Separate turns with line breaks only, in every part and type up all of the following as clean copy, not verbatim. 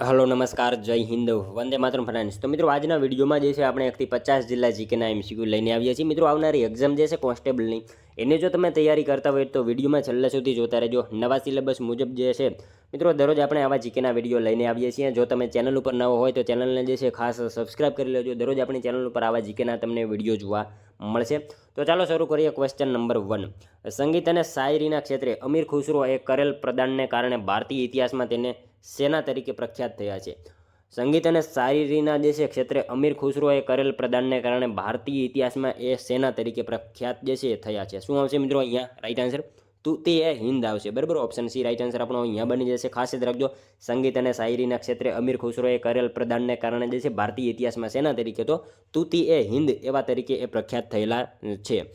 Hello નમસ્કાર જય Hind Vande Mataram friends. તો મિત્રો આજના વિડીયોમાં જે છે આપણે 1 થી 50 જિલ્લા જીકેના એમસીક્યુ લઈને આવ્યા છીએ। મિત્રો આવનારી એક્ઝામ જે છે કોન્સ્ટેબલની એને જો તમે તૈયારી કરતા હોય તો વિડીયોમાં છેલ્લે સુધી જોતા રહેજો। નવા સિલેબસ મુજબ જે છે મિત્રો દરરોજ આપણે આવા જીકેના વિડીયો લઈને આવીએ છીએ। જો તમે ચેનલ ઉપર નવો હોય તો ચેનલને જે છે ખાસ સબસ્ક્રાઇબ કરી લેજો। દરરોજ આપણી ચેનલ ઉપર આવા જીકેના તમને વિડીયો જોવા મળશે। તો ચાલો શરૂ કરીએ। ક્વેશ્ચન નંબર 1, સંગીત અને શાયરીના ક્ષેત્રે અમીર ખુસરોએ કરેલ પ્રદાનને કારણે ભારતીય ઇતિહાસમાં તેને સેના તરીકે પ્રખ્યાત થયા છે। સંગીત અને શાયરીના જે છે ક્ષેત્રે અમીર ખુસરોએ કરેલ પ્રદાનને કારણે ભારતીય ઇતિહાસમાં એ સેના તરીકે પ્રખ્યાત જે છે થયા છે। શું આવશે મિત્રો અહીંયા રાઈટ આન્સર? તુતી એ હિન્દ આવશે, બરાબર। ઓપ્શન સી રાઈટ આન્સર આપણો અહીંયા બની જશે। ખાસ યાદ રાખજો, સંગીત અને શાયરીના ક્ષેત્રે અમીર ખુસરોએ કરેલ પ્રદાનને કારણે જે છે ભારતીય ઇતિહાસમાં સેના તરીકે તો તુતી એ હિન્દ એવા તરીકે એ પ્રખ્યાત થયેલા છે।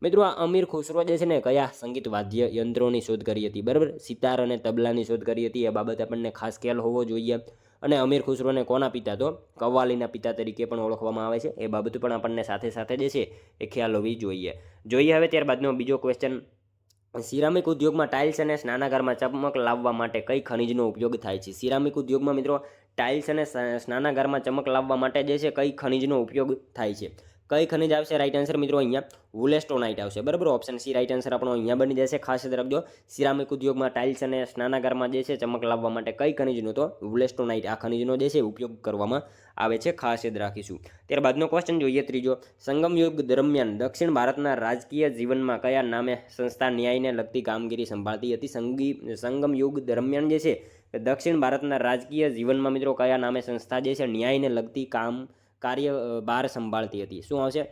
મિત્રો આ અમીર ખુસરો જે છે ને કયા સંગીત વાદ્ય યંત્રોની શોધ કરી હતી, બરાબર? સિતાર અને તબલાની શોધ કરી હતી, એ બાબત આપણને ખાસ ખ્યાલ હોવો જોઈએ। અને અમીર ખુસરોને કોના પિતા? તો કવ્વાલીના પિતા તરીકે પણ ઓળખવામાં આવે છે, એ બાબત પણ આપણને સાથે સાથે જે છે એ ખ્યાલ હોવી જોઈએ। હવે ત્યારબાદનો બીજો ક્વેશ્ચન, સિરામિક ઉદ્યોગમાં ટાઇલ્સ અને સ્નાનાગારમાં ચમક લાવવા માટે કઈ ખનિજનો ઉપયોગ થાય છે? સિરામિક ઉદ્યોગમાં મિત્રો ટાઇલ્સ અને સ્નાનાગારમાં ચમક લાવવા માટે જે છે કઈ ખનિજનો ઉપયોગ થાય છે? કઈ ખનિજ આવશે રાઈટ આન્સર મિત્રો? અહીંયા વુલેસ્ટોનાઇટ આવશે, બરાબર। ઓપ્શન સી રાઈટ આન્સર આપણો અહીંયા બની જશે। ખાસ યાદ રાખજો, સિરામિક ઉદ્યોગમાં ટાઇલ્સ અને સ્નાનાગારમાં જે છે ચમક લાવવા માટે કઈ ખનિજનો? તો વુલેસ્ટોનાઇટ આ ખનિજનો જે છે ઉપયોગ કરવામાં આવે છે, ખાસ યાદ રાખીશું। ત્યારબાદનો ક્વેશ્ચન જોઈએ ત્રીજો, સંગમ યુગ દરમિયાન દક્ષિણ ભારતના રાજકીય જીવનમાં કયા નામે સંસ્થા ન્યાયને લગતી કામગીરી સંભાળતી હતી? સંગમ યુગ દરમિયાન જે છે દક્ષિણ ભારતના રાજકીય જીવનમાં મિત્રો કયા નામે સંસ્થા જે છે ન્યાયને લગતી કાર્યભાર સંભાળતી હતી? શું આવશે?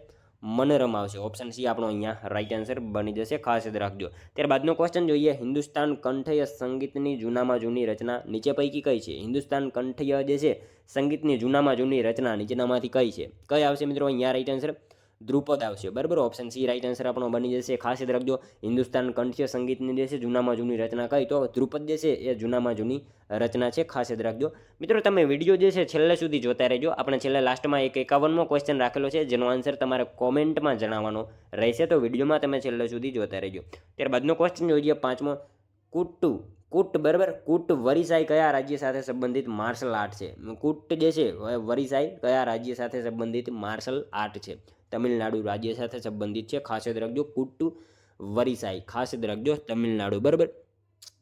મનોરમ આવશે। ઓપ્શન સી આપણો અહીંયા રાઈટ આન્સર બની જશે, ખાસ યાદ રાખજો। ત્યારબાદનો ક્વેશ્ચન જોઈએ, હિન્દુસ્તાન કંઠ્ય સંગીતની જૂનામાં જૂની રચના નીચે પૈકી કઈ છે? હિન્દુસ્તાન કંઠ્ય જે છે સંગીતની જૂનામાં જૂની રચના નીચેનામાંથી કઈ છે? કઈ આવશે મિત્રો અહીંયા રાઈટ આન્સર? ધ્રુપદ આવશે, બરાબર। ઓપ્શન સી રાઈટ આન્સર આપણો બની જશે। ખાસ યાદ રાખજો, હિન્દુસ્તાન કંઠ્ય સંગીતની જે છે જૂનામાં જૂની રચના કઈ? તો ધ્રુપદ જે છે એ જૂનામાં જૂની રચના છે, ખાસ યાદ રાખજો। મિત્રો તમે વિડીયો જે છે છેલ્લે સુધી જોતા રહેજો। આપણે છેલ્લે લાસ્ટમાં એક 51મો ક્વેશ્ચન રાખેલો છે, જેનો આન્સર તમારે કોમેન્ટમાં જણાવવાનો રહેશે, તો વિડીયોમાં તમે છેલ્લે સુધી જોતા રહેજો। ત્યારબાદનો ક્વેશ્ચન જોઈએ પાંચમો, કુટ, બરાબર, કુટ વરિસાઈ કયા રાજ્ય સાથે સંબંધિત માર્શલ આર્ટ છે? કુટ જે છે વરિસાઈ કયા રાજ્ય સાથે સંબંધિત માર્શલ આર્ટ છે? તમિલનાડુ રાજ્ય સાથે સંબંધિત છે, ખાસ યાદ રાખજો। કુટ વરિસાઈ, ખાસ યાદ રાખજો, તમિલનાડુ, બરાબર।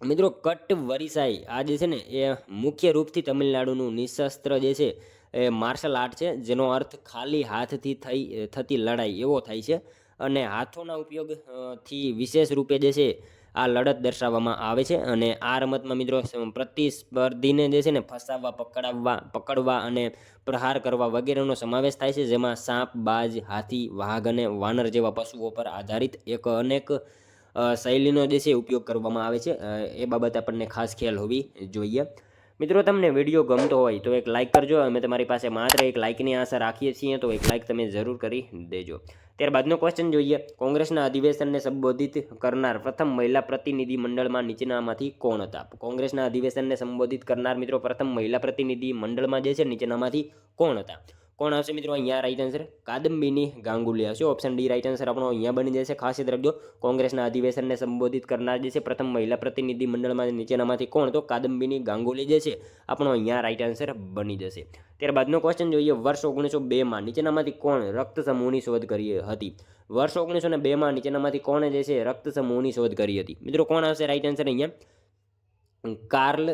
મિત્રો કટ વરિસાઈ આ જે છે ને એ મુખ્ય રૂપથી તમિલનાડુનું નિશસ્ત્ર જે છે એ માર્શલ આર્ટ છે, જેનો અર્થ ખાલી હાથથી થતી લડાઈ એવો થાય છે, અને હાથોના ઉપયોગથી વિશેષ રૂપે જે છે આ લડત દર્શાવવામાં આવે છે। અને આ રમતમાં મિત્રો પ્રતિસ્પર્ધીને જે છે ને ફસાવવા, પકડવા અને પ્રહાર કરવા વગેરેનો સમાવેશ થાય છે, જેમાં સાપ, બાજ, હાથી, વાઘ અને વાનર જેવા પશુઓ પર આધારિત અનેક શૈલીનો જે છે ઉપયોગ કરવામાં આવે છે, એ બાબત આપણને ખાસ ખ્યાલ હોવી જોઈએ। મિત્રો તમને વિડીયો ગમતો હોય તો એક લાઇક કરજો। અમે તમારી પાસે માત્ર એક લાઇકની આશા રાખીએ છીએ, તો એક લાઇક તમે જરૂર કરી દેજો। ત્યારબાદનો ક્વેશ્ચન જોઈએ, કોંગ્રેસના અધિવેશનને સંબોધિત કરનાર પ્રથમ મહિલા પ્રતિનિધિ મંડળમાં નીચેનામાંથી કોણ હતા? કોંગ્રેસના અધિવેશનને સંબોધિત કરનાર મિત્રો પ્રથમ મહિલા પ્રતિનિધિ મંડળમાં જે છે નીચેનામાંથી કોણ હતા? કોણ આવશે મિત્રો અહીંયા રાઈટ આન્સર? કાદમ્બિની ગાંગુલી આવશે। ઓપ્શન ડી રાઈટ આન્સર આપણો અહીંયા બની જશે। ખાસ યાદ રાખજો, કોંગ્રેસના અધિવેશનને સંબોધિત કરનાર જે છે પ્રથમ મહિલા પ્રતિનિધિ મંડળમાં નીચેનામાંથી કોણ? તો કાદમ્બિની ગાંગુલી જે છે આપણો અહીંયા રાઈટ આન્સર બની જશે। ત્યારબાદનો ક્વેશ્ચન જોઈએ, વર્ષ 1902માં નીચેનામાંથી કોણ રક્ત સમૂહની શોધ કરી હતી? વર્ષ 1902માં નીચેનામાંથી કોણે જે છે રક્ત સમૂહની શોધ કરી હતી? મિત્રો કોણ આવશે રાઈટ આન્સર અહીંયા? કાર્લ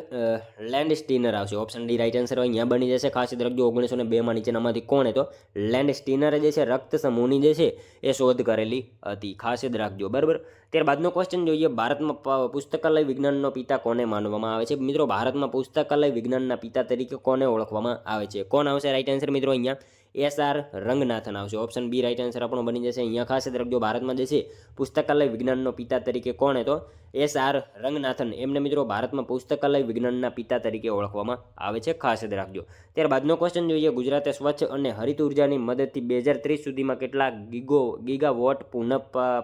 લેન્ડસ્ટીનર આવશે। ઓપ્શન ડી રાઈટ આન્સર અહીંયા બની જશે। ખાસ યાદ રાખજો, 1902માં નીચેનામાંથી કોણે? તો લેન્ડસ્ટીનરે જે છે રક્ત સમૂહની જે છે એ શોધ કરેલી હતી, ખાસ યાદ રાખજો, બરાબર। ત્યારબાદનો ક્વેશ્ચન જોઈએ, ભારતમાં પુસ્તકાલય વિજ્ઞાનનો પિતા કોને માનવામાં આવે છે? મિત્રો ભારતમાં પુસ્તકાલય વિજ્ઞાનના પિતા તરીકે કોને ઓળખવામાં આવે છે? કોણ આવશે રાઈટ આન્સર મિત્રો અહીંયા? SR રંગનાથન આવશે। ઓપ્શન બી રાઈટ આન્સર આપણો બની જશે। અહીંયા ખાસ યાદ રાખજો, ભારતમાં જે છે પુસ્તકાલય વિજ્ઞાનનો પિતા તરીકે કોણે? તો SR રંગનાથન, એમને મિત્રો ભારતમાં પુસ્તકાલય વિજ્ઞાનના પિતા તરીકે ઓળખવામાં આવે છે, ખાસ યાદ રાખજો। ત્યારબાદનો ક્વેશ્ચન જોઈએ, ગુજરાતે સ્વચ્છ અને હરિત ઉર્જાની મદદથી 2030 સુધીમાં કેટલા ગીગાવોટ પુનઃ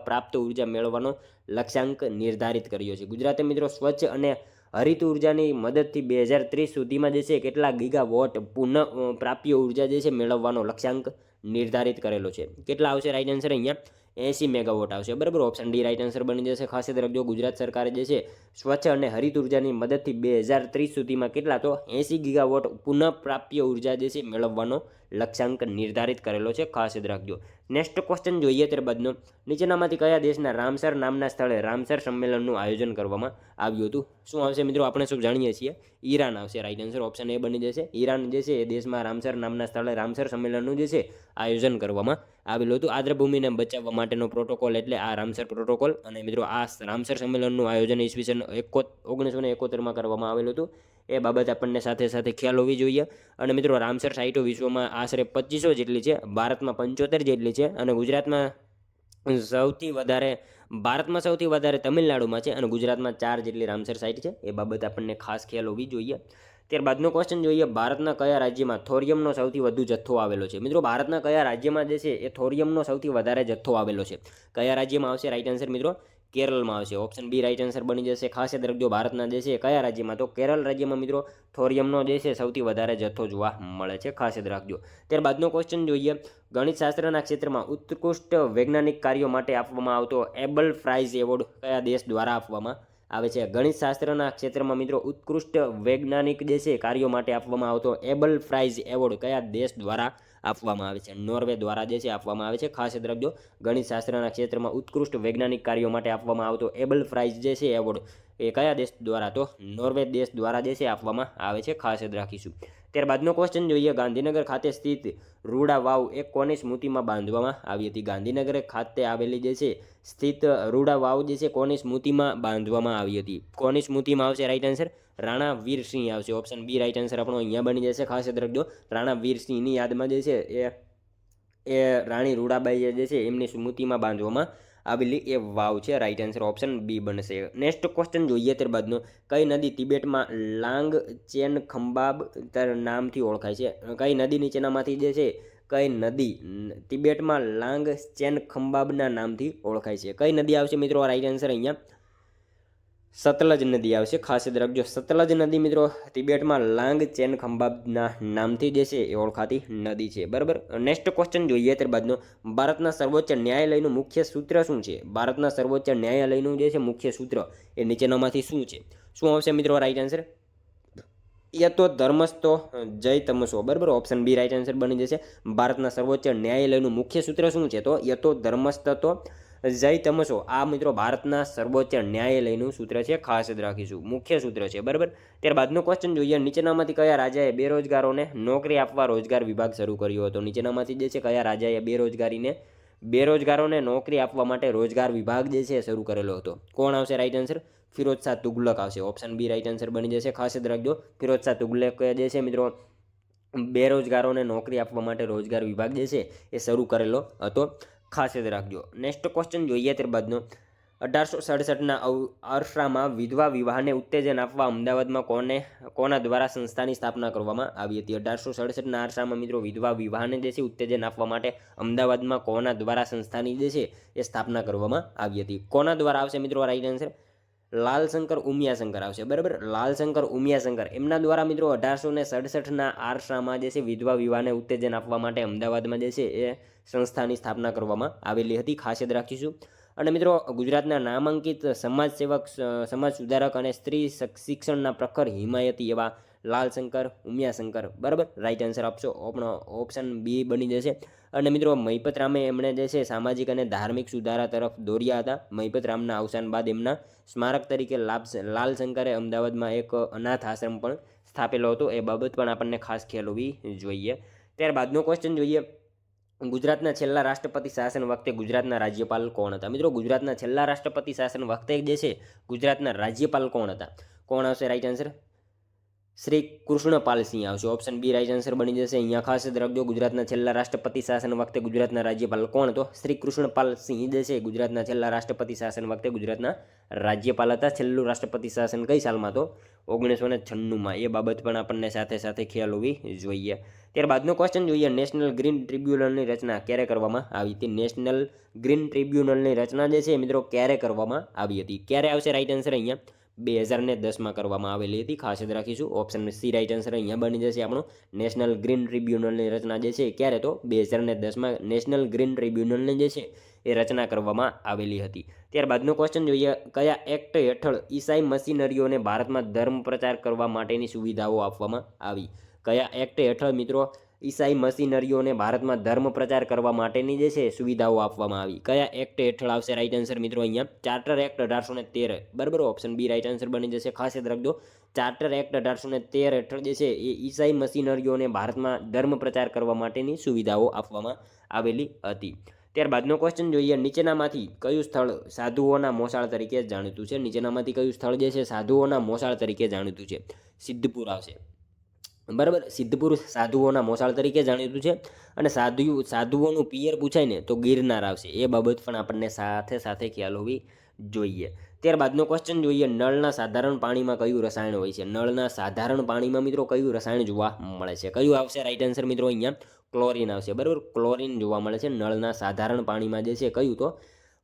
પ્રાપ્ત ઉર્જા મેળવવાનો લક્ષ્યાંક નિર્ધારિત કર્યો છે? ગુજરાતે મિત્રો સ્વચ્છ અને હરિત ઉર્જાની મદદથી 2030 સુધીમાં જે છે કેટલા ગીગાવોટ પુનઃ પ્રાપ્ય ઉર્જા જે છે મેળવવાનો લક્ષ્યાંક નિર્ધારિત કરેલો છે? કેટલા આવશે રાઈટ આન્સર અહીંયા? 80 મેગાવોટ આવશે, બરાબર. ઓપ્શન ડી રાઇટ આન્સર બની જશે. ખાસ યાદ રાખજો, ગુજરાત સરકારે જે છે સ્વચ્છ અને હરિત ઉર્જાની મદદથી 2030 સુધીમાં કેટલા તો 80 ગીગાવોટ પુનઃપ્રાપ્ય ઉર્જા જે છે મેળવવાનો લક્ષ્યાંક નિર્ધારિત કરેલો છે. ખાસ યાદ રાખજો. નેક્સ્ટ ક્વેશ્ચન જોઈએ ત્યારબાદનો, નીચેનામાંથી કયા દેશના રામસર નામના સ્થળે રામસર સંમેલનનું આયોજન કરવામાં આવ્યું હતું? શું આવશે મિત્રો? આપણે શું જાણીએ છીએ? ઈરાન આવશે રાઈટ આન્સર. ઓપ્શન એ બની જશે. ઈરાન જે છે એ દેશમાં રામસર નામના સ્થળે રામસર સંમેલનનું જે છે આયોજન કરવામાં આવેલું હતું. આદ્રભૂમિને બચાવવા માટેનો પ્રોટોકોલ એટલે આ રામસર પ્રોટોકોલ. અને મિત્રો આ રામસર સંમેલનનું આયોજન ઈસવીસન 1971 કરવામાં આવેલું હતું. એ બાબત આપણને સાથે સાથે ખ્યાલ હોવી જોઈએ. અને મિત્રો રામસર સાઇટો વિશ્વમાં આશરે 2500 જેટલી છે, ભારતમાં 75 જેટલી છે, અને ગુજરાતમાં સૌથી વધારે તમિલનાડુમાં છે, અને ગુજરાતમાં 4 જેટલી રામસર સાઇટ છે. એ બાબત આપણને ખાસ ખ્યાલ હોવી જોઈએ. ત્યારબાદનો ક્વેશ્ચન જોઈએ, ભારતના કયા રાજ્યમાં થોરિયમનો સૌથી વધુ જથ્થો આવેલો છે? મિત્રો ભારતના કયા રાજ્યમાં જે છે એ થોરિયમનો સૌથી વધારે જથ્થો આવેલો છે? કયા રાજ્યમાં આવશે રાઈટ આન્સર મિત્રો? કેરળમાં આવશે. ઓપ્શન બી રાઈટ આન્સર બની જશે. ખાસ યાદ રાખજો, ભારતના જે છે કયા રાજ્યમાં? તો કેરળ રાજ્યમાં મિત્રો થોરિયમનો જે છે સૌથી વધારે જથ્થો જોવા મળે છે. ખાસ યાદ રાખજો. ત્યારબાદનો ક્વેશ્ચન જોઈએ, ગણિતશાસ્ત્રના ક્ષેત્રમાં ઉત્કૃષ્ટ વૈજ્ઞાનિક કાર્યો માટે આપવામાં આવતો એબલ પ્રાઇઝ એવોર્ડ કયા દેશ દ્વારા આપવામાં આવે છે? ગણિતશાસ્ત્રના ક્ષેત્રમાં મિત્રો ઉત્કૃષ્ટ વૈજ્ઞાનિક જે છે કાર્યો માટે આપવામાં આવતો એબલ પ્રાઇઝ એવોર્ડ કયા દેશ દ્વારા આપવામાં આવે છે? નોર્વે દ્વારા જે છે આપવામાં આવે છે. ખાસ યાદ રાખજો, ગણિતશાસ્ત્રના ક્ષેત્રમાં ઉત્કૃષ્ટ વૈજ્ઞાનિક કાર્યો માટે આપવામાં આવતો એબલ પ્રાઇઝ જે છે એવોર્ડ એ કયા દેશ દ્વારા? તો નોર્વે દેશ દ્વારા જે છે આપવામાં આવે છે. ખાસ યાદ રાખીશું. ત્યારબાદનો ક્વેશ્ચન જોઈએ, ગાંધીનગર ખાતે સ્થિત રૂડા વાવ એ કોની સ્મૃતિમાં બાંધવામાં આવી હતી? ગાંધીનગર ખાતે આવેલી જે છે સ્થિત રૂડા વાવ જે છે કોની સ્મૃતિમાં બાંધવામાં આવી હતી? કોની સ્મૃતિમાં આવશે રાઈટ આન્સર? રાણા વીરસિંહ આવશે. ઓપ્શન બી રાઈટ આન્સર આપણો અહીંયા બની જશે. ખાસ યાદ રાખજો, રાણા વીરસિંહની યાદમાં જે છે એ રાણી રૂડાબાઈ જે છે એમની સ્મૃતિમાં બાંધવામાં આવેલી એ વાવ છે. રાઈટ આન્સર ઓપ્શન બી બનશે. નેક્સ્ટ ક્વેશ્ચન જોઈએ ત્યારબાદનો, કઈ નદી તિબેટમાં લાંગ ચેન ખંબાબ નામથી ઓળખાય છે? કઈ નદી નીચેનામાંથી જે છે કઈ નદી તિબેટમાં લાંગ ચેન ખંબાબના નામથી ઓળખાય છે? કઈ નદી આવશે મિત્રો રાઈટ આન્સર? અહીંયા સતલજ નદી આવશે. ખાસ યાદ રાખજો, સતલજ નદી મિત્રો તિબેટમાં લાંગ ચેન ખંબાબના નામથી જે છે એ ઓળખાતી નદી છે, બરાબર. નેક્સ્ટ ક્વેશ્ચન જોઈએ ત્યારબાદનો, ભારતના સર્વોચ્ચ ન્યાયાલયનું મુખ્ય સૂત્ર શું છે? ભારતના સર્વોચ્ચ ન્યાયાલયનું જે છે મુખ્ય સૂત્ર એ નીચેનામાંથી શું છે? શું આવશે મિત્રો રાઈટ આન્સર? યતો ધર્મસ્તો જય તમસો, બરાબર. ઓપ્શન બી રાઈટ આન્સર બની જશે. ભારતના સર્વોચ્ચ ન્યાયાલયનું મુખ્ય સૂત્ર શું છે? તો યતો ધર્મસ્તો જય તમસો. આ મિત્રો ભારતના સર્વોચ્ચ ન્યાયાલયનું સૂત્ર છે. ખાસ યાદ રાખીશું, મુખ્ય સૂત્ર છે, બરાબર. ત્યારબાદનો ક્વેશ્ચન જોઈએ, નીચેનામાંથી કયા રાજાએ બેરોજગારોને નોકરી આપવા રોજગાર વિભાગ શરૂ કર્યો હતો? નીચેનામાંથી જે છે કયા રાજાએ બેરોજગારોને નોકરી આપવા માટે રોજગાર વિભાગ જે છે શરૂ કરેલો હતો? કોણ આવશે રાઈટ આન્સર? ફિરોજ શાહ તુગલક આવશે. ઓપ્શન બી રાઈટ આન્સર બની જશે. ખાસ યાદ રાખજો, ફિરોજ શાહ તુગલક જે છે મિત્રો બેરોજગારોને નોકરી આપવા માટે રોજગાર વિભાગ જે છે એ શરૂ કરેલો હતો. ખાસ યાદ રાખજો. નેક્સ્ટ ક્વેશ્ચન જોઈએ ત્યારબાદનો, 1867ના અરસામાં વિધવા વિવાહને ઉત્તેજન આપવા અમદાવાદમાં કોના દ્વારા સંસ્થાની સ્થાપના કરવામાં આવી હતી? 1867ના અરસામાં મિત્રો વિધવા વિવાહને જે છે ઉત્તેજન આપવા માટે અમદાવાદમાં કોના દ્વારા સંસ્થાની જે છે એ સ્થાપના કરવામાં આવી હતી? કોના દ્વારા આવશે મિત્રો રાઈટ આન્સર? લાલશંકર ઉમિયાશંકર આવશે, બરાબર. લાલશંકર ઉમિયાશંકર એમના દ્વારા મિત્રો 1867ના આરસામાં જે છે વિધવા વિવાહને ઉત્તેજન આપવા માટે અમદાવાદમાં જે છે એ સંસ્થાની સ્થાપના કરવામાં આવેલી હતી. ખાસ યાદ રાખીશું. અને મિત્રો ગુજરાતના નામાંકિત સમાજ સેવક, સમાજ સુધારક અને સ્ત્રી શિક્ષણના પ્રખર હિમાયતી એવા લાલશંકર ઉમિયાશંકર, બરાબર. રાઈટ આન્સર આપશો ઓપ્શન બી બની જશે. અને મિત્રો મહિપત રામે એમણે જે છે સામાજિક અને ધાર્મિક સુધારા તરફ દોર્યા હતા. મહિપત રામના અવસાન બાદ એમના સ્મારક તરીકે લાલશંકરે અમદાવાદમાં એક અનાથ આશ્રમ પણ સ્થાપેલો હતો. એ બાબત પણ આપણને ખાસ ખ્યાલ હોવી જોઈએ. ત્યારબાદનો ક્વેશ્ચન જોઈએ, ગુજરાતના છેલ્લા રાષ્ટ્રપતિ શાસન વખતે ગુજરાતના રાજ્યપાલ કોણ હતા? મિત્રો ગુજરાતના છેલ્લા રાષ્ટ્રપતિ શાસન વખતે જે છે ગુજરાતના રાજ્યપાલ કોણ હતા? કોણ આવશે રાઈટ આન્સર? શ્રી કૃષ્ણપાલસિંહ આવશે. ઓપ્શન બી રાઈટ આન્સર બની જશે. અહીંયા ખાસ યાદ રાખજો, ગુજરાતના છેલ્લા રાષ્ટ્રપતિ શાસન વખતે ગુજરાતના રાજ્યપાલ કોણ? તો શ્રી કૃષ્ણપાલસિંહ જે છે ગુજરાતના છેલ્લા રાષ્ટ્રપતિ શાસન વખતે ગુજરાતના રાજ્યપાલ હતા. છેલ્લું રાષ્ટ્રપતિ શાસન કઈ સાલમાં? તો 1996માં. એ બાબત પણ આપણને સાથે સાથે ખ્યાલ હોવી જોઈએ. ત્યારબાદનો ક્વેશ્ચન જોઈએ, નેશનલ ગ્રીન ટ્રિબ્યુનલની રચના ક્યારે કરવામાં આવી હતી? નેશનલ ગ્રીન ટ્રિબ્યુનલની રચના જે છે મિત્રો ક્યારે કરવામાં આવી હતી? ક્યારે આવશે રાઈટ આન્સર? અહીંયા 2010માં કરવામાં આવેલી હતી. ખાસ યાદ રાખીશું. ઓપ્શન સી રાઈટ આન્સર અહીંયા બની જશે આપણો. નેશનલ ગ્રીન ટ્રિબ્યુનલની રચના જે છે ક્યારે? તો 2010માં નેશનલ ગ્રીન ટ્રિબ્યુનલને જે છે એ રચના કરવામાં આવેલી હતી. ત્યારબાદનો ક્વેશ્ચન જોઈએ, કયા એક્ટ હેઠળ ઈસાઈ મશીનરીઓને ભારતમાં ધર્મ પ્રચાર કરવા માટેની સુવિધાઓ આપવામાં આવી? કયા એક્ટ હેઠળ મિત્રો ઈસાઈ મશીનરીઓને ભારતમાં ધર્મ પ્રચાર કરવા માટેની જે છે સુવિધાઓ આપવામાં આવી? કયા એક્ટ હેઠળ આવશે? રાઈટ આન્સર મિત્રો અહીંયા ચાર્ટર એક્ટ 1813. બરાબર, ઓપ્શન બી રાઈટ આન્સર બની જશે. ખાસ યાદ રાખજો, ચાર્ટર એક્ટ 1813 હેઠળ જે છે એ ઈસાઈ મશીનરીઓને ભારતમાં ધર્મ પ્રચાર કરવા માટેની સુવિધાઓ આપવામાં આવેલી હતી. ત્યારબાદનો ક્વેશ્ચન જોઈએ, નીચેનામાંથી કયું સ્થળ સાધુઓના મોસાળ તરીકે જાણીતું છે? નીચેનામાંથી કયું સ્થળ જે છે સાધુઓના મોસાળ તરીકે જાણીતું છે? સિદ્ધપુર આવશે. બરાબર, સિદ્ધપુર સાધુઓના મોસાળ તરીકે જાણીતું છે. અને સાધુઓનું પિયર પૂછાય ને તો ગિરનાર આવશે. એ બાબત પણ આપણને સાથે સાથે ખ્યાલ હોવી જોઈએ. ત્યારબાદનો ક્વેશ્ચન જોઈએ, નળના સાધારણ પાણીમાં કયું રસાયણ હોય છે? નળના સાધારણ પાણીમાં મિત્રો કયું રસાયણ જોવા મળે છે? કયું આવશે? રાઈટ આન્સર મિત્રો અહીંયા ક્લોરીન આવશે. બરાબર, ક્લોરીન જોવા મળે છે નળના સાધારણ પાણીમાં જે છે કયું? તો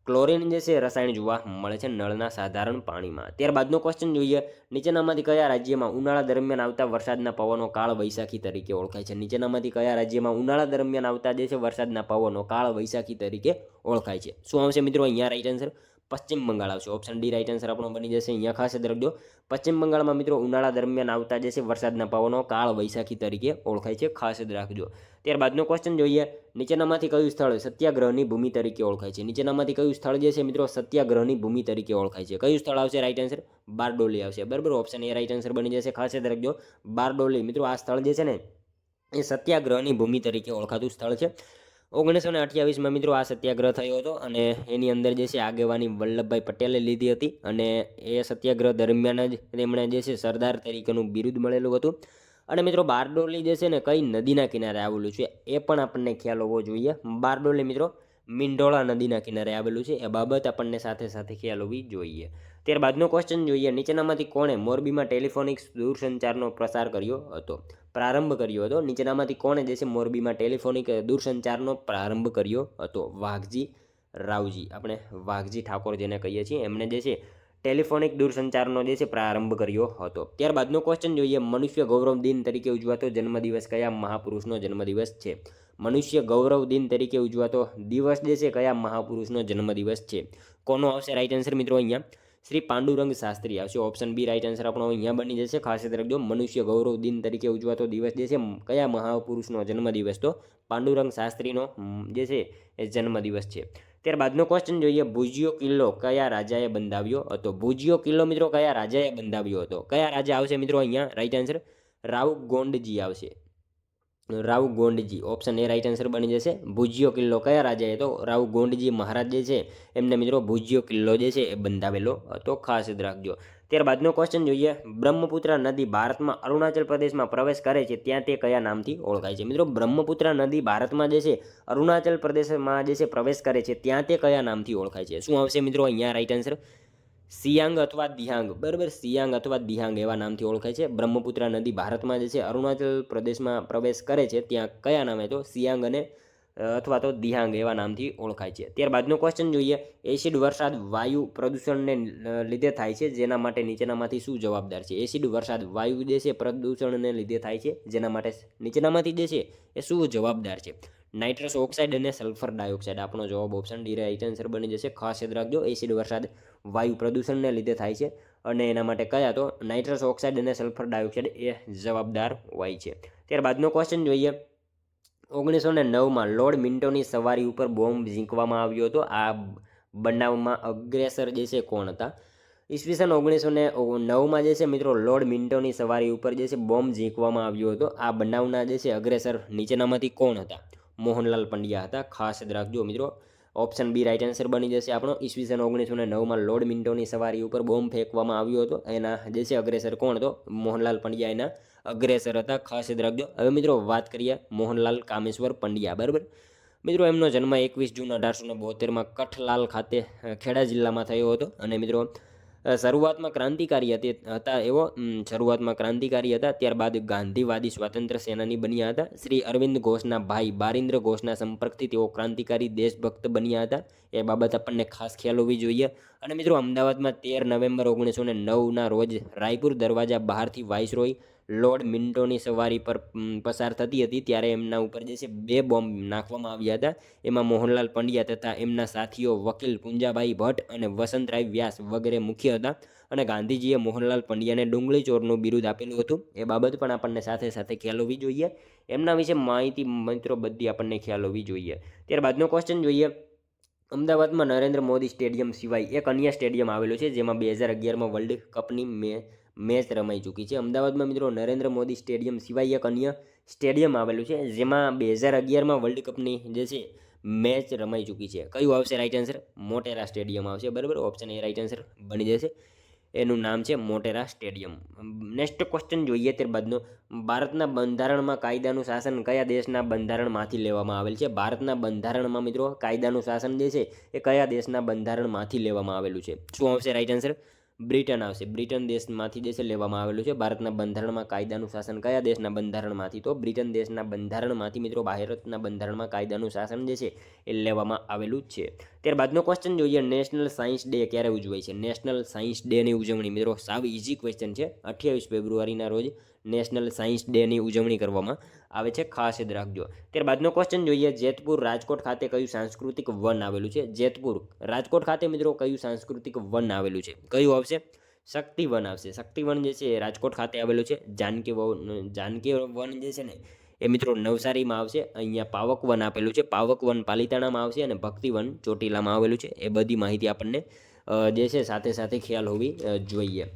ક્લોરીન જે છે રસાયણ જોવા મળે છે નળના સાધારણ પાણીમાં. ત્યારબાદનો ક્વેશ્ચન જોઈએ, નીચેનામાંથી કયા રાજ્યમાં ઉનાળા દરમિયાન આવતા વરસાદના પવનો કાળ વૈશાખી તરીકે ઓળખાય છે? નીચેનામાંથી કયા રાજ્યમાં ઉનાળા દરમિયાન આવતા જે છે વરસાદના પવનો કાળ વૈશાખી તરીકે ઓળખાય છે? શું આવશે મિત્રો અહીંયા? રાઈટ આન્સર પશ્ચિમ બંગાળ આવશે. ઓપ્શન ડી રાઈટ આન્સર આપણો બની જશે. અહીંયા ખાસ યાદ રાખજો, પશ્ચિમ બંગાળમાં મિત્રો ઉનાળા દરમિયાન આવતા જે છે વરસાદના પવનો કાળ વૈશાખી તરીકે ઓળખાય છે. ખાસ યાદ રાખજો. ત્યારબાદનો ક્વેશ્ચન જોઈએ, નીચેનામાંથી કયું સ્થળ સત્યાગ્રહની ભૂમિ તરીકે ઓળખાય છે? નીચેનામાંથી કયું સ્થળ જે છે મિત્રો સત્યાગ્રહની ભૂમિ તરીકે ઓળખાય છે? કયું સ્થળ આવશે? રાઈટ આન્સર બારડોલી આવશે. બરાબર, ઓપ્શન એ રાઈટ આન્સર બની જશે. ખાસ યાદ રાખજો, બારડોલી મિત્રો આ સ્થળ જે છે ને એ સત્યાગ્રહની ભૂમિ તરીકે ઓળખાતું સ્થળ છે. 1928માં મિત્રો આ સત્યાગ્રહ થયો હતો અને એની અંદર જે છે આગેવાની વલ્લભભાઈ પટેલે લીધી હતી. અને એ સત્યાગ્રહ દરમિયાન જ તેમણે જે છે સરદાર તરીકેનું બિરુદ મળેલું હતું. અને મિત્રો બારડોલી જે છે ને કઈ નદીના કિનારે આવેલું છે એ પણ આપણને ખ્યાલ હોવો જોઈએ. બારડોલી મિત્રો મીંઢોળા નદીના કિનારે આવેલું છે, એ બાબત આપણને સાથે સાથે ખ્યાલ હોવી જોઈએ. ત્યારબાદનો ક્વેશ્ચન જોઈએ, નીચેનામાંથી કોણે મોરબીમાં ટેલિફોનિક દૂરસંચારનો પ્રસાર કર્યો હતો? પ્રારંભ કર્યો હતો. નીચેનામાંથી કોણે જે છે મોરબીમાં ટેલિફોનિક દૂરસંચારનો પ્રારંભ કર્યો હતો? વાઘજી રાવજી, આપણે વાઘજી ઠાકોર જેને કહીએ છીએ, એમણે જે છે ટેલિફોનિક દૂરસંચારનો જે છે પ્રારંભ કર્યો હતો. ત્યારબાદનો ક્વેશ્ચન જોઈએ, મનુષ્ય ગૌરવ દિન તરીકે ઉજવાતો જન્મદિવસ કયા મહાપુરુષનો જન્મદિવસ છે? મનુષ્ય ગૌરવ દિન તરીકે ઉજવાતો દિવસ જે છે કયા મહાપુરુષનો જન્મદિવસ છે? કોનો આવશે? રાઈટ આન્સર મિત્રો અહીંયા શ્રી પાંડુરંગ શાસ્ત્રી આવશે. ઓપ્શન બી રાઈટ આન્સર આપણો અહીંયા બની જશે. ખાસ યાદ રાખજો, મનુષ્ય ગૌરવ દિન તરીકે ઉજવાતો દિવસ જે છે કયા મહાપુરુષનો જન્મદિવસ? તો પાંડુરંગ શાસ્ત્રીનો જે છે એ જન્મદિવસ છે. ત્યારબાદનો ક્વેશ્ચન જોઈએ, ભુજિયો કિલ્લો કયા રાજાએ બંધાવ્યો હતો? ભુજિયો કિલ્લો મિત્રો કયા રાજાએ બંધાવ્યો હતો? કયા રાજા આવશે મિત્રો અહીંયા? રાઈટ આન્સર રાવ ગોંડજી આવશે. રાવ ગોંડજી, ઓપ્શન એ રાઈટ આન્સર બની જશે. ભુજિયો કિલ્લો કયા રાજાએ? તો રાવ ગોંડજી મહારાજ જે છે એમને મિત્રો ભુજિયો કિલ્લો જે છે એ બંધાવેલો હતો. ખાસ યાદ રાખજો. ત્યારબાદનો ક્વેશ્ચન જોઈએ, બ્રહ્મપુત્ર નદી ભારતમાં અરુણાચલ પ્રદેશમાં પ્રવેશ કરે છે ત્યાં તે કયા નામથી ઓળખાય છે? મિત્રો બ્રહ્મપુત્ર નદી ભારતમાં જે છે અરુણાચલ પ્રદેશમાં જે છે પ્રવેશ કરે છે ત્યાં તે કયા નામથી ઓળખાય છે? શું આવશે મિત્રો અહીંયા? રાઈટ આન્સર સિયાંગ અથવા દિહાંગ. બરાબર, સિયાંગ અથવા દિહાંગ એવા નામથી ઓળખાય છે. બ્રહ્મપુત્ર નદી ભારતમાં જે છે અરુણાચલ પ્રદેશમાં પ્રવેશ કરે છે ત્યાં કયા નામે? તો સિયાંગ અને અથવા તો દિહાંગ એવા નામથી ઓળખાય છે. ત્યારબાદનો ક્વેશ્ચન જોઈએ, એસિડ વરસાદ વાયુ પ્રદૂષણને લીધે થાય છે, જેના માટે નીચેનામાંથી શું જવાબદાર છે? એસિડ વરસાદ વાયુ જે છે પ્રદૂષણને લીધે થાય છે, જેના માટે નીચેનામાંથી જે છે એ શું જવાબદાર છે? નાઇટ્રસ ઓક્સાઇડ અને સલ્ફર ડાયોક્સાઇડ. આપણો જવાબ ઓપ્શન ડી રાઈટ આન્સર બની જશે. ખાસ યાદ રાખજો, એસિડ વરસાદ વાયુ પ્રદૂષણને લીધે થાય છે અને એના માટે કયા? તો નાઇટ્રસ ઓક્સાઇડ અને સલ્ફર ડાયોક્સાઇડ એ જવાબદાર હોય છે. ત્યારબાદનો ક્વેશ્ચન જોઈએ, 1909માં લોર્ડ મિન્ટોની સવારી ઉપર બોમ્બ ઝીંકવામાં આવ્યો હતો. આ બનાવમાં અગ્રેસર જે છે કોણ હતા? ઈસવીસન 1909માં જે છે મિત્રો લોર્ડ મિન્ટોની સવારી ઉપર જે છે બોમ્બ ઝીંકવામાં આવ્યો હતો. આ બનાવના જે છે અગ્રેસર નીચેનામાંથી કોણ હતા? મોહનલાલ પંડ્યા હતા. ખાસ યાદ રાખજો મિત્રો, ઓપ્શન બી રાઈટ આન્સર બની જશે આપણો. ઈસવીસન 1909માં લોર્ડ મિન્ટોની સવારી ઉપર બોમ્બ ફેંકવામાં આવ્યો હતો. એના જે છે અગ્રેસર કોણ હતો? મોહનલાલ પંડ્યા એના અગ્રેસર હતા. ખાસ યાદ રાખજો. હવે મિત્રો વાત કરીએ મોહનલાલ કામેશ્વર પંડ્યા. બરાબર મિત્રો, એમનો જન્મ 21 જૂન 1872માં કઠલાલ ખાતે ખેડા જિલ્લામાં થયો હતો. અને મિત્રો શરૂઆતમાં ક્રાંતિકારી હતા એવો શરૂઆતમાં ક્રાંતિકારી હતા, ત્યારબાદ ગાંધીવાદી સ્વાતંત્ર્ય સેનાની બન્યા હતા. શ્રી અરવિંદ ઘોષના ભાઈ બારિન્દ્ર ઘોષના સંપર્કથી તેઓ ક્રાંતિકારી દેશભક્ત બન્યા હતા. એ બાબત આપણને ખાસ ખ્યાલ હોવી જોઈએ. અને મિત્રો અમદાવાદમાં 13 નવેમ્બર 1909ના રોજ રાયપુર દરવાજા બહારથી વાઇસરોય લોર્ડ મિન્ટોની સવારી પર પસાર થતી હતી ત્યારે એમના ઉપર જે છે 2 બોમ્બ નાખવામાં આવ્યા હતા. એમાં મોહનલાલ પંડ્યા તથા એમના સાથીઓ વકીલ પુંજાભાઈ ભટ્ટ અને વસંતરાય વ્યાસ વગેરે મુખ્ય હતા. અને ગાંધીજીએ મોહનલાલ પંડ્યાને ડુંગળી ચોરનું બિરુદ આપેલું હતું. એ બાબત પણ આપણને સાથે સાથે ખ્યાલ હોવી જોઈએ. એમના વિશે માહિતી મિત્રો બધી આપણને ખ્યાલ હોવી જોઈએ. ત્યારબાદનો ક્વેશ્ચન જોઈએ. અમદાવાદમાં નરેન્દ્ર મોદી સ્ટેડિયમ સિવાય એક અન્ય સ્ટેડિયમ આવેલું છે જેમાં 2011માં વર્લ્ડ કપની મેચ રમાઈ ચૂકી છે. અમદાવાદમાં મિત્રો નરેન્દ્ર મોદી સ્ટેડિયમ સિવાય એક અન્ય સ્ટેડિયમ આવેલું છે જેમાં 2011માં વર્લ્ડ કપની જે છે મેચ રમાઈ ચૂકી છે. કયું આવશે રાઈટ આન્સર? મોટેરા સ્ટેડિયમ આવશે. બરાબર, ઓપ્શન એ રાઈટ આન્સર બની જશે. એનું નામ છે મોટેરા સ્ટેડિયમ. નેક્સ્ટ ક્વેશ્ચન જોઈએ ત્યારબાદનો. ભારતના બંધારણમાં કાયદાનું શાસન કયા દેશના બંધારણમાંથી લેવામાં આવેલ છે? ભારતના બંધારણમાં મિત્રો કાયદાનું શાસન જે છે એ કયા દેશના બંધારણમાંથી લેવામાં આવેલું છે? શું આવશે રાઈટ આન્સર? બ્રિટન આવશે. બ્રિટન દેશમાંથી જે છે લેવામાં આવેલું છે. ભારતના બંધારણમાં કાયદાનું શાસન કયા દેશના બંધારણમાંથી? તો બ્રિટન દેશના બંધારણમાંથી મિત્રો ભારતના બંધારણમાં કાયદાનું શાસન જે છે એ લેવામાં આવેલું જ છે. ત્યારબાદનો ક્વેશ્ચન જોઈએ. નેશનલ સાયન્સ ડે ક્યારે ઉજવાય છે? નેશનલ સાયન્સ ડેની ઉજવણી મિત્રો સાવ ઇઝી ક્વેશ્ચન છે. 28 ફેબ્રુઆરીના રોજ નેશનલ સાયન્સ ડેની ઉજવણી કરવામાં આવે છે. ખાસ યાદ રાખજો. ત્યારબાદનો ક્વેશ્ચન જોઈએ. જેતપુર રાજકોટ ખાતે કયું સાંસ્કૃતિક વન આવેલું છે? જેતપુર રાજકોટ ખાતે મિત્રો કયું સાંસ્કૃતિક વન આવેલું છે? કયું આવશે? શક્તિ વન આવશે. શક્તિ વન જે છે રાજકોટ ખાતે આવેલું છે. જાનકી વન જે છે ને એ મિત્રો નવસારીમાં આવશે. અહીંયા પાવક વન આપેલું છે. પાવક વન પાલિતાણામાં આવશે અને ભક્તિ વન ચોટીલામાં આવેલું છે. એ બધી માહિતી આપણને જે છે સાથે સાથે ખ્યાલ હોવી જોઈએ.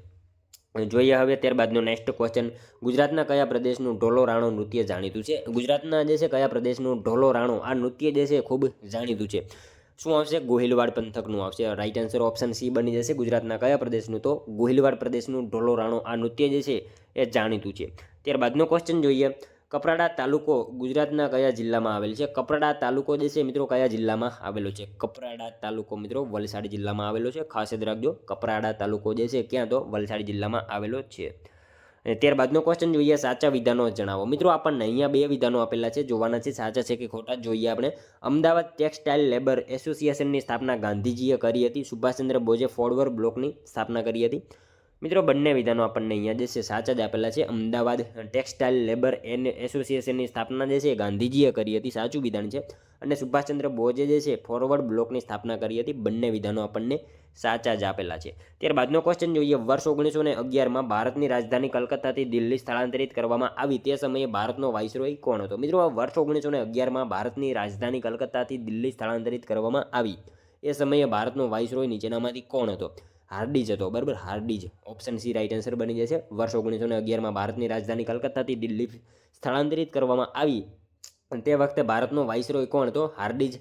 હવે ત્યારબાદનો નેક્સ્ટ ક્વેશ્ચન. ગુજરાતના કયા પ્રદેશનું ઢોલો રાણો નૃત્ય જાણીતું છે? ગુજરાતના જે છે કયા પ્રદેશનું ઢોલો રાણો આ નૃત્ય જે છે ખૂબ જાણીતું છે? શું આવશે? ગોહિલવાડ પંથકનું આવશે. રાઈટ આન્સર ઓપ્શન સી બની જશે. ગુજરાતના કયા પ્રદેશનું? તો ગોહિલવાડ પ્રદેશનું ઢોલો રાણો આ નૃત્ય જે છે એ જાણીતું છે. ત્યારબાદનો ક્વેશ્ચન જોઈએ. કપરાડા તાલુકો ગુજરાતના કયા જિલ્લામાં આવેલ છે? કપરાડા તાલુકો જે છે મિત્રો કયા જિલ્લામાં આવેલો છે? કપરાડા તાલુકો મિત્રો વલસાડ જિલ્લામાં આવેલો છે. ખાસ યાદ રાખજો. કપરાડા તાલુકો જે છે ક્યાં? તો વલસાડ જિલ્લામાં આવેલો છે. ત્યારબાદનો ક્વેશ્ચન જોઈએ. સાચા વિધાનો જણાવો. મિત્રો આપણને અહીંયા 2 વિધાનો આપેલા છે, જોવાના છે સાચા છે કે ખોટા. જોઈએ આપણે. અમદાવાદ ટેક્સટાઇલ લેબર એસોસિએશનની સ્થાપના ગાંધીજીએ કરી હતી. સુભાષચંદ્ર બોઝે ફોરવર્ડ બ્લોકની સ્થાપના કરી હતી. મિત્રો બંને વિધાનો આપણને અહીંયા જે છે સાચા જ આપેલા છે. અમદાવાદ ટેક્સટાઇલ લેબર એસોસિએશનની સ્થાપના જે છે ગાંધીજીએ કરી હતી, સાચું વિધાન છે. અને સુભાષચંદ્ર બોઝે જે છે ફોરવર્ડ બ્લોકની સ્થાપના કરી હતી. બંને વિધાનો આપણને સાચા જ આપેલા છે. ત્યારબાદનો ક્વેશ્ચન જોઈએ. વર્ષ 1911માં ભારતની રાજધાની કલકત્તાથી દિલ્હી સ્થળાંતરિત કરવામાં આવી તે સમયે ભારતનો વાઇસરોય કોણ હતો? મિત્રો વર્ષ 1911માં ભારતની રાજધાની કલકત્તાથી દિલ્હી સ્થળાંતરિત કરવામાં આવી એ સમયે ભારતનો વાઇસરોય નીચેનામાંથી કોણ હતો? હાર્ડિજ હતો. બરાબર, હાર્ડિજ. ઓપ્શન સી રાઈટ આન્સર બની જશે. વર્ષ 1911માં ભારતની રાજધાની કલકત્તાથી દિલ્હી સ્થળાંતરિત કરવામાં આવી તે વખતે ભારતનો વાઇસરોય કોણ હતો? હાર્ડિજ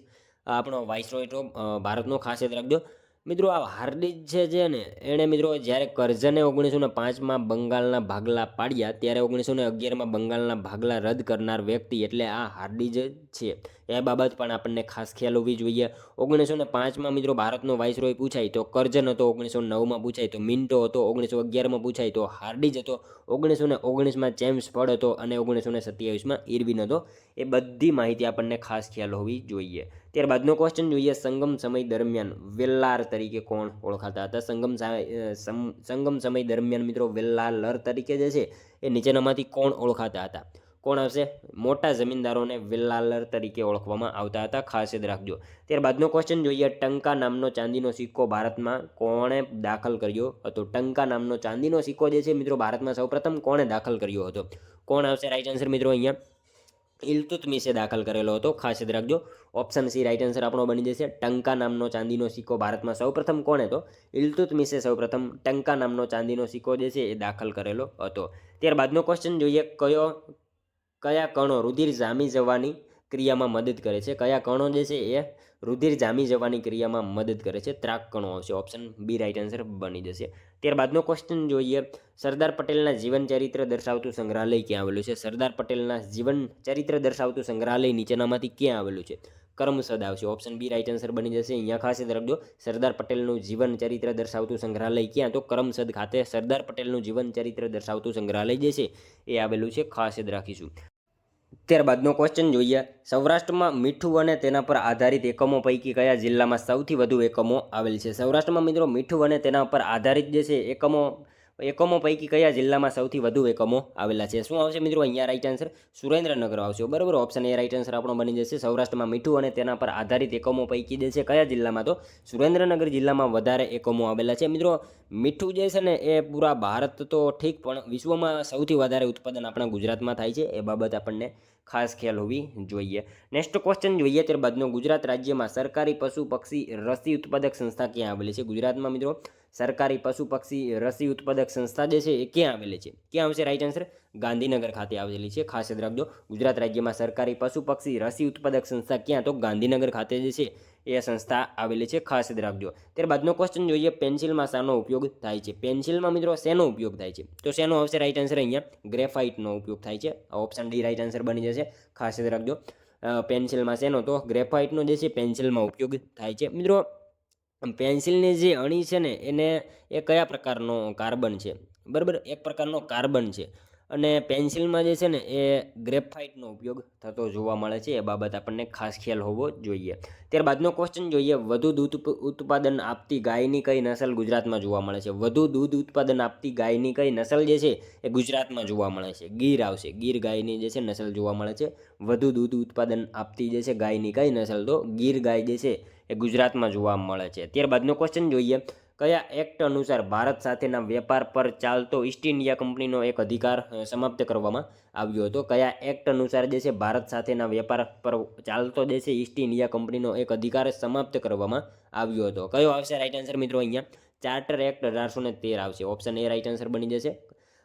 આપણો વાઇસરોય તો ભારતનો. ખાસ યાદ રાખજો મિત્રો. આ હાર્ડિજ છે ને એણે મિત્રો જ્યારે કરઝને 1905માં બંગાળના ભાગલા પાડ્યા ત્યારે 1911માં બંગાળના ભાગલા રદ કરનાર વ્યક્તિ એટલે આ હાર્ડિજ છે. એ બાબત પણ આપણને ખાસ ખ્યાલ હોવી જોઈએ. 1905માં મિત્રો ભારતનો વાઇસરોય પૂછાય તો કરઝન હતો. 1909માં પૂછાય તો મિન્ટો હતો. 1911માં પૂછાય તો હાર્ડિજ હતો. 1919માં ચેમ્સ ફર્ડ હતો અને 1927માં ઇરવિન હતો. એ બધી માહિતી આપણને ખાસ ખ્યાલ હોવી જોઈએ. ત્યારબાદનો ક્વેશ્ચન જોઈએ. સંગમ સમય દરમિયાન વેલ્લાર તરીકે કોણ ઓળખાતા હતા? સંગમ સમય દરમિયાન મિત્રો વેલ્લાલર તરીકે જે છે એ નીચેનામાંથી કોણ ઓળખાતા હતા? કોણ આવશે? મોટા જમીનદારોને વેલ્લાલર તરીકે ઓળખવામાં આવતા હતા. ખાસ યાદ રાખજો. ત્યારબાદનો ક્વેશ્ચન જોઈએ. ટંકા નામનો ચાંદીનો સિક્કો ભારતમાં કોણે દાખલ કર્યો હતો? ટંકા નામનો ચાંદીનો સિક્કો જે છે મિત્રો ભારતમાં સૌપ્રથમ કોણે દાખલ કર્યો હતો? કોણ આવશે રાઈટ આન્સર મિત્રો? અહીંયા ઇલ્તુત્મિશે દાખલ કરેલો હતો. ખાસ યાદ રાખજો. ઓપ્શન સી રાઈટ આન્સર આપણો બની જશે. ટંકા નામનો ચાંદીનો સિક્કો ભારતમાં સૌપ્રથમ કોણે તો ઇલ્તુત્મિશે સૌપ્રથમ ટંકા નામનો ચાંદીનો સિક્કો જે છે એ દાખલ કરેલો હતો. ત્યારબાદનો ક્વેશ્ચન જોઈએ. કયા કણો રુધિર જામી જવાની ક્રિયામાં મદદ કરે છે? કયા કણો જે છે એ રુધિર જામી જવાની ક્રિયામાં મદદ કરે છે? ત્રાક કણો આવશે. ઓપ્શન બી રાઈટ આન્સર બની જશે. ત્યારબાદનો ક્વેશ્ચન જોઈએ. સરદાર પટેલના જીવન ચરિત્ર દર્શાવતું સંગ્રહાલય ક્યાં આવેલું છે? સરદાર પટેલના જીવન ચરિત્ર દર્શાવતું સંગ્રહાલય નીચેનામાંથી ક્યાં આવેલું છે? કરમસદ આવશે. ઓપ્શન બી રાઈટ આન્સર બની જશે. અહીંયા ખાસ યાદ રાખજો. સરદાર પટેલનું જીવન ચરિત્ર દર્શાવતું સંગ્રહાલય ક્યાં? તો કરમસદ ખાતે સરદાર પટેલનું જીવન ચરિત્ર દર્શાવતું સંગ્રહાલય જે છે એ આવેલું છે. ખાસ યાદ રાખીશું. ત્યારબાદનો ક્વેશ્ચન જોઈએ. સૌરાષ્ટ્રમાં મીઠું અને તેના પર આધારિત એકમો પૈકી કયા જિલ્લામાં સૌથી વધુ એકમો આવેલ છે? સૌરાષ્ટ્રમાં મિત્રો મીઠું અને તેના પર આધારિત જે છે એકમો એકમો પૈકી કયા જિલ્લામાં સૌથી વધુ એકમો આવેલા છે? શું આવશે મિત્રો અહીંયા રાઈટ આન્સર સુરેન્દ્રનગર આવશે, બરાબર. ઓપ્શન એ રાઈટ આન્સર આપણો બની જશે. સૌરાષ્ટ્રમાં મીઠું અને તેના પર આધારિત એકમો પૈકી જે છે કયા જિલ્લામાં? તો સુરેન્દ્રનગર જિલ્લામાં વધારે એકમો આવેલા છે. મિત્રો મીઠું જે છે ને એ પૂરા ભારત તો ઠીક, પણ વિશ્વમાં સૌથી વધારે ઉત્પાદન આપણા ગુજરાતમાં થાય છે, એ બાબત આપણને ખાસ ખ્યાલ હોવી જોઈએ. નેક્સ્ટ ક્વેશ્ચન જોઈએ ત્યારબાદનો. ગુજરાત રાજ્યમાં સરકારી પશુ પક્ષી રસી ઉત્પાદક સંસ્થા ક્યાં આવેલી છે? ગુજરાતમાં મિત્રો સરકારી પશુ પક્ષી રસી ઉત્પાદક સંસ્થા જે છે એ ક્યાં આવેલી છે? ક્યાં આવશે રાઈટ આન્સર? ગાંધીનગર ખાતે આવેલી છે. ખાસ યાદ રાખજો, ગુજરાત રાજ્યમાં સરકારી પશુ પક્ષી રસી ઉત્પાદક સંસ્થા ક્યાં? તો ગાંધીનગર ખાતે જે છે એ સંસ્થા આવેલી છે. ખાસ યાદ રાખજો. ત્યારબાદનો ક્વેશ્ચન જોઈએ, પેન્સિલમાં શાનો ઉપયોગ થાય છે? પેન્સિલમાં મિત્રો શેનો ઉપયોગ થાય છે? તો શેનો આવશે રાઈટ આન્સર? અહીંયા ગ્રેફાઇટનો ઉપયોગ થાય છે. ઓપ્શન ડી રાઈટ આન્સર બની જશે. ખાસ યાદ રાખજો, પેન્સિલમાં શેનો? તો ગ્રેફાઇટનો જે છે પેન્સિલમાં ઉપયોગ થાય છે. મિત્રો પેન્સિલની જે અણી છે ને એને એ કયા પ્રકારનો કાર્બન છે? બરાબર, એક પ્રકારનો કાર્બન છે. અને પેન્સિલમાં જે છે ને એ ગ્રેફાઇટનો ઉપયોગ થતો જોવા મળે છે, એ બાબત આપણને ખાસ ખ્યાલ હોવો જોઈએ. ત્યારબાદનો ક્વેશ્ચન જોઈએ, વધુ દૂધ ઉત્પાદન આપતી ગાયની કઈ નસલ ગુજરાતમાં જોવા મળે છે? વધુ દૂધ ઉત્પાદન આપતી ગાયની કઈ નસલ જે છે એ ગુજરાતમાં જોવા મળે છે? ગીર આવશે. ગીર ગાયની જે છે નસલ જોવા મળે છે. વધુ દૂધ ઉત્પાદન આપતી જે છે ગાયની કઈ નસલ? તો ગીર ગાય જે છે એ ગુજરાતમાં જોવા મળે છે. ત્યારબાદનો ક્વેશ્ચન જોઈએ, કયા એક્ટ અનુસાર ભારત સાથેના વેપાર પર ચાલતો ઈસ્ટ ઇન્ડિયા કંપનીનો એક અધિકાર સમાપ્ત કરવામાં આવ્યો હતો? કયા એક્ટ અનુસાર જે છે ભારત સાથેના વેપાર પર ચાલતો જે છે ઈસ્ટ ઇન્ડિયા કંપનીનો એક અધિકાર સમાપ્ત કરવામાં આવ્યો હતો? કયો આવશે રાઈટ આન્સર મિત્રો? અહીંયા ચાર્ટર એક્ટ 1813 આવશે. ઓપ્શન એ રાઈટ આન્સર બની જશે.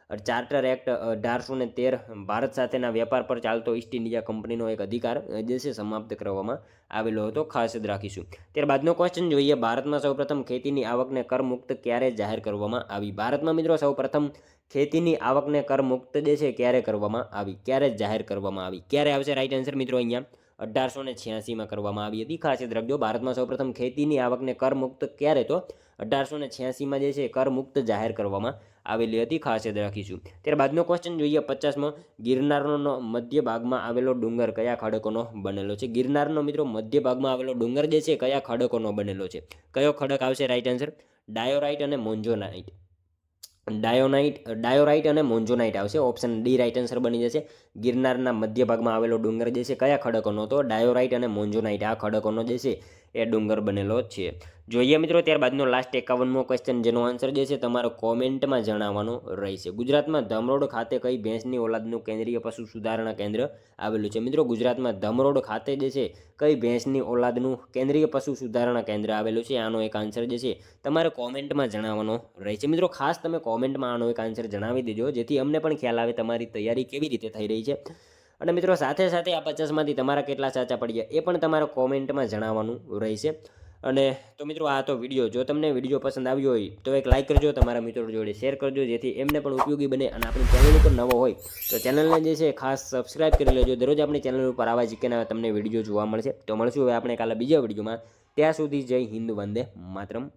ચાર્ટર એક્ટ 1813 ભારત સાથેના વેપાર પર ચાલતો ઈસ્ટ ઇન્ડિયા કંપનીનો એક અધિકાર જે છે સમાપ્ત કરવામાં આવેલો હતો. ખાસ યાદ રાખીશું. ત્યારબાદનો ક્વેશ્ચન જોઈએ, ભારતમાં સૌપ્રથમ ખેતીની આવકને કરમુક્ત ક્યારે જાહેર કરવામાં આવી? ભારતમાં મિત્રો સૌપ્રથમ ખેતીની આવકને કરમુક્ત જે છે ક્યારે કરવામાં આવી? ક્યારે જાહેર કરવામાં આવી? ક્યારે આવશે રાઈટ આન્સર મિત્રો? અહીંયા 1886માં કરવામાં આવી હતી. ખાસ યાદ રાખજો, ભારતમાં સૌપ્રથમ ખેતીની આવકને કરમુક્ત ક્યારે? તો 1886માં જે છે કરમુક્ત જાહેર કરવામાં આવેલી હતી. ખાસ યાદ રાખીશું. ત્યારબાદનો ક્વેશ્ચન જોઈએ 50મો, ગિરનારનો મધ્ય ભાગમાં આવેલો ડુંગર કયા ખડકોનો બનેલો છે? ગિરનારનો મિત્રો મધ્ય ભાગમાં આવેલો ડુંગર જે છે કયા ખડકોનો બનેલો છે? કયો ખડક આવશે રાઈટ આન્સર? ડાયોરાઇટ અને મોન્ઝોનાઇટ. ડાયોરાઇટ અને મોન્ઝોનાઇટ આવશે. ઓપ્શન ડી રાઈટ આન્સર બની જશે. ગિરનારના મધ્ય ભાગમાં આવેલો ડુંગર જે છે કયા ખડકોનો? તો ડાયોરાઇટ અને મોન્ઝોનાઇટ આ ખડકોનો જે છે એ ડુંગર બનેલો છે. જોઈએ મિત્રો ત્યારબાદનો લાસ્ટ 51મો ક્વેશ્ચન, જેનો આન્સર જે છે તમારો કોમેન્ટમાં જણાવવાનો રહેશે. ગુજરાતમાં ધમરોડ ખાતે કઈ ભેંસની ઓલાદનું કેન્દ્રીય પશુ સુધારણા કેન્દ્ર આવેલું છે? મિત્રો ગુજરાતમાં ધમરોડ ખાતે જે છે કઈ ભેંસની ઓલાદનું કેન્દ્રીય પશુ સુધારણા કેન્દ્ર આવેલું છે? આનો એક આન્સર જે છે તમારે કોમેન્ટમાં જણાવવાનો રહેશે. મિત્રો ખાસ તમે કોમેન્ટમાં આનો એક આન્સર જણાવી દેજો, જેથી અમને પણ ખ્યાલ આવે તમારી તૈયારી કેવી રીતે થઈ રહી છે. અને મિત્રો સાથે સાથે આ 50માંથી તમારા કેટલા સાચા પડ્યા એ પણ તમારે કોમેન્ટમાં જણાવવાનું રહેશે. અને તો મિત્રો આ તો વિડીયો, જો તમને વિડીયો પસંદ આવ્યો હોય તો એક લાઇક કરજો, તમારા મિત્રો જોડે શેર કરજો, જેથી એમને પણ ઉપયોગી બને. અને આપણી ચેનલ ઉપર નવો હોય તો ચેનલને જે છે ખાસ સબસ્ક્રાઇબ કરી લેજો. દરરોજ આપણી ચેનલ ઉપર આવા જીકેના તમને વિડીયો જોવા મળશે. તો મળશું હવે આપણે કાલે બીજા વિડીયોમાં. ત્યાં સુધી જય હિન્દ, વંદે માતરમ.